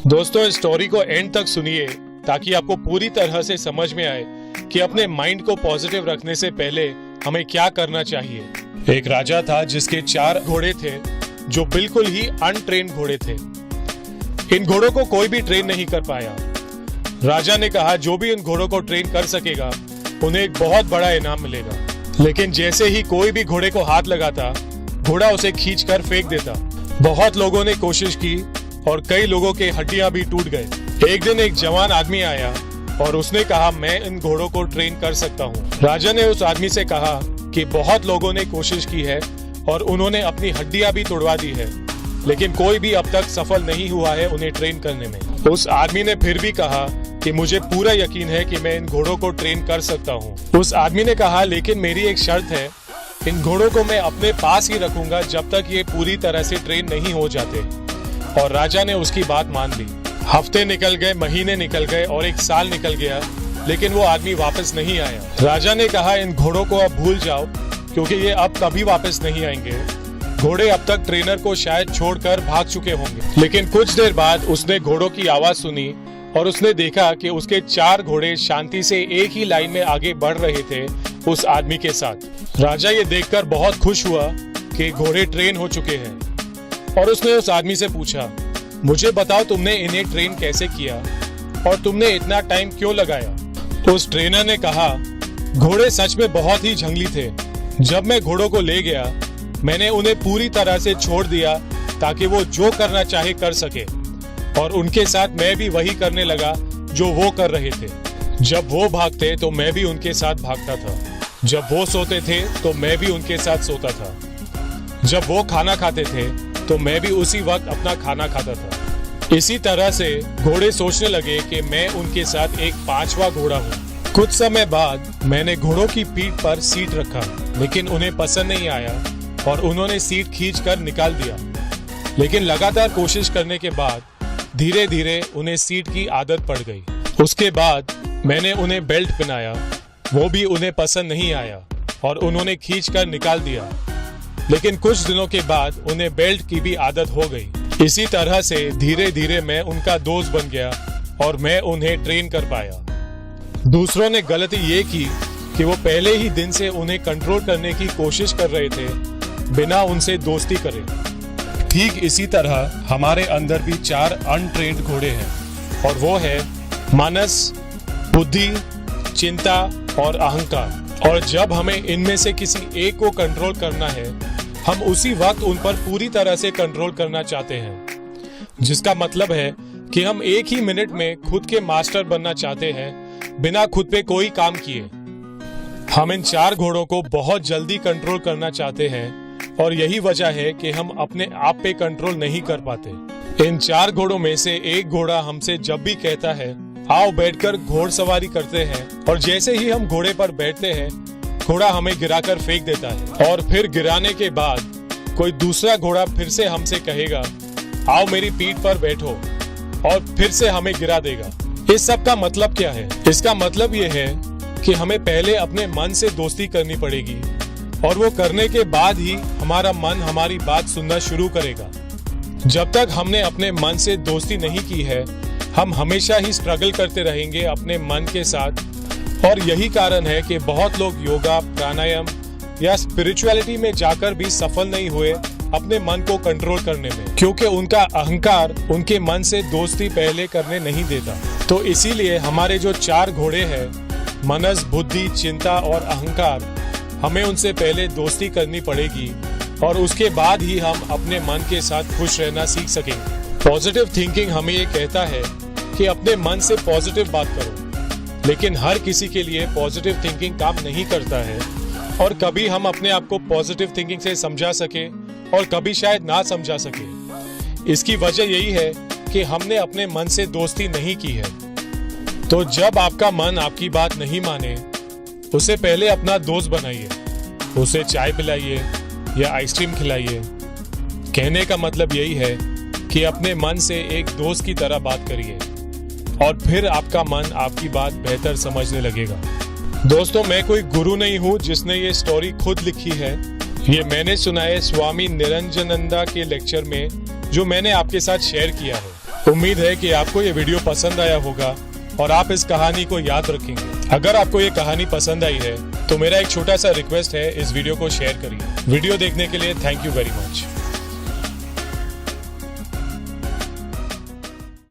दोस्तों, इस स्टोरी को एंड तक सुनिए ताकि आपको पूरी तरह से समझ में आए कि अपने माइंड को पॉजिटिव रखने से पहले हमें क्या करना चाहिए। एक राजा था जिसके 4 घोड़े थे जो बिल्कुल ही अनट्रेन्ड घोड़े थे। इन घोड़ों को कोई भी ट्रेन नहीं कर पाया। राजा ने कहा जो भी इन घोड़ों को ट्रेन कर सकेगा उन्हें एक बहुत बड़ा इनाम मिलेगा। लेकिन जैसे ही कोई भी घोड़े को हाथ लगाता, घोड़ा उसे खींचकर फेंक देता। बहुत लोगों ने कोशिश की और कई लोगों के हड्डियां भी टूट गए। एक दिन एक जवान आदमी आया और उसने कहा मैं इन घोड़ों को ट्रेन कर सकता हूँ। राजा ने उस आदमी से कहा कि बहुत लोगों ने कोशिश की है और उन्होंने अपनी हड्डियां भी तोड़वा दी है, लेकिन कोई भी अब तक सफल नहीं हुआ है उन्हें ट्रेन करने में। उस आदमी ने फिर भी कहा कि मुझे पूरा यकीन है कि मैं इन घोड़ों को ट्रेन कर सकता हूँ। उस आदमी ने कहा लेकिन मेरी एक शर्त है, इन घोड़ों को मैं अपने पास ही रखूंगा जब तक ये पूरी तरह से ट्रेन नहीं हो जाते। और राजा ने उसकी बात मान ली। हफ्ते निकल गए, महीने निकल गए और 1 साल निकल गया, लेकिन वो आदमी वापस नहीं आया। राजा ने कहा इन घोड़ों को अब भूल जाओ क्योंकि ये अब कभी वापस नहीं आएंगे। घोड़े अब तक ट्रेनर को शायद छोड़कर भाग चुके होंगे। लेकिन कुछ देर बाद उसने घोड़ों की आवाज सुनी और उसने देखा कि उसके 4 घोड़े शांति से एक ही लाइन में आगे बढ़ रहे थे उस आदमी के साथ। राजा ये देखकर बहुत खुश हुआ कि घोड़े ट्रेन हो चुके हैं और उसने उस आदमी से पूछा मुझे बताओ तुमने इन्हें ट्रेन कैसे किया और तुमने इतना टाइम क्यों लगाया। उस ट्रेनर ने कहा घोड़े सच में बहुत ही जंगली थे। जब मैं घोड़ों को ले गया मैंने उन्हें पूरी तरह से छोड़ दिया ताकि वो जो करना चाहे कर सके, और उनके साथ मैं भी वही करने लगा जो वो कर रहे थे। जब वो भागते तो मैं भी उनके साथ भागता था, जब वो सोते थे तो मैं भी उनके साथ सोता था, जब वो खाना खाते थे तो मैं भी उसी वक्त अपना खाना खाता था। इसी तरह से घोड़े सोचने लगे कि मैं उनके साथ एक 5वां घोड़ा हूँ। कुछ समय बाद मैंने घोड़ों की पीठ पर सीट रखा, लेकिन उन्हें पसंद नहीं आया और उन्होंने सीट खींचकर निकाल दिया। लेकिन लगातार कोशिश करने के बाद धीरे धीरे उन्हें सीट की आदत पड़ गई। उसके बाद मैंने उन्हें बेल्ट पहनाया, वो भी उन्हें पसंद नहीं आया और उन्होंने खींचकर निकाल दिया। लेकिन कुछ दिनों के बाद उन्हें बेल्ट की भी आदत हो गई। इसी तरह से धीरे धीरे मैं उनका दोस्त बन गया और मैं उन्हें ट्रेन कर पाया। दूसरों ने गलती ये की कि वो पहले ही दिन से उन्हें कंट्रोल करने की कोशिश कर रहे थे बिना उनसे दोस्ती करे। ठीक इसी तरह हमारे अंदर भी 4 अनट्रेन्ड घोड़े हैं और वो है मानस, बुद्धि, चिंता और अहंकार। और जब हमें इनमें से किसी एक को कंट्रोल करना है, हम उसी वक्त उन पर पूरी तरह से कंट्रोल करना चाहते हैं, जिसका मतलब है कि हम एक ही मिनट में खुद के मास्टर बनना चाहते हैं बिना खुद पे कोई काम किए। हम इन 4 घोड़ों को बहुत जल्दी कंट्रोल करना चाहते हैं और यही वजह है कि हम अपने आप पे कंट्रोल नहीं कर पाते। इन 4 घोड़ों में से एक घोड़ा हमसे जब भी कहता है आओ बैठकर घोड़सवारी करते हैं, और जैसे ही हम घोड़े पर बैठते हैं घोड़ा हमें गिराकर फेंक देता है। और फिर गिराने के बाद कोई दूसरा घोड़ा फिर से हमसे कहेगा आओ मेरी पीठ पर बैठो, और फिर से हमें गिरा देगा। इस सब का मतलब क्या है? इसका मतलब ये है कि हमें पहले अपने मन से दोस्ती करनी पड़ेगी और वो करने के बाद ही हमारा मन हमारी बात सुनना शुरू करेगा। जब तक हमने अपने मन से दोस्ती नहीं की है, हम हमेशा ही स्ट्रगल करते रहेंगे अपने मन के साथ। और यही कारण है कि बहुत लोग योगा, प्राणायाम या स्पिरिचुअलिटी में जाकर भी सफल नहीं हुए अपने मन को कंट्रोल करने में, क्योंकि उनका अहंकार उनके मन से दोस्ती पहले करने नहीं देता। तो इसीलिए हमारे जो 4 घोड़े हैं, मनस, बुद्धि, चिंता और अहंकार, हमें उनसे पहले दोस्ती करनी पड़ेगी और उसके बाद ही हम अपने मन के साथ खुश रहना सीख सकेंगे। पॉजिटिव थिंकिंग हमें ये कहता है कि अपने मन से पॉजिटिव बात करो, लेकिन हर किसी के लिए पॉजिटिव थिंकिंग काम नहीं करता है और कभी हम अपने आप को पॉजिटिव थिंकिंग से समझा सके और कभी शायद ना समझा सके। इसकी वजह यही है कि हमने अपने मन से दोस्ती नहीं की है। तो जब आपका मन आपकी बात नहीं माने, उसे पहले अपना दोस्त बनाइए, उसे चाय पिलाइए या आइसक्रीम खिलाइए। कहने का मतलब यही है कि अपने मन से एक दोस्त की तरह बात करिए और फिर आपका मन आपकी बात बेहतर समझने लगेगा। दोस्तों, मैं कोई गुरु नहीं हूँ जिसने ये स्टोरी खुद लिखी है। ये मैंने सुना है स्वामी निरंजनंदा के लेक्चर में, जो मैंने आपके साथ शेयर किया है। उम्मीद है कि आपको ये वीडियो पसंद आया होगा और आप इस कहानी को याद रखेंगे। अगर आपको ये कहानी पसंद आई है तो मेरा एक छोटा सा रिक्वेस्ट है, इस वीडियो को शेयर करिए। वीडियो देखने के लिए थैंक यू वेरी मच।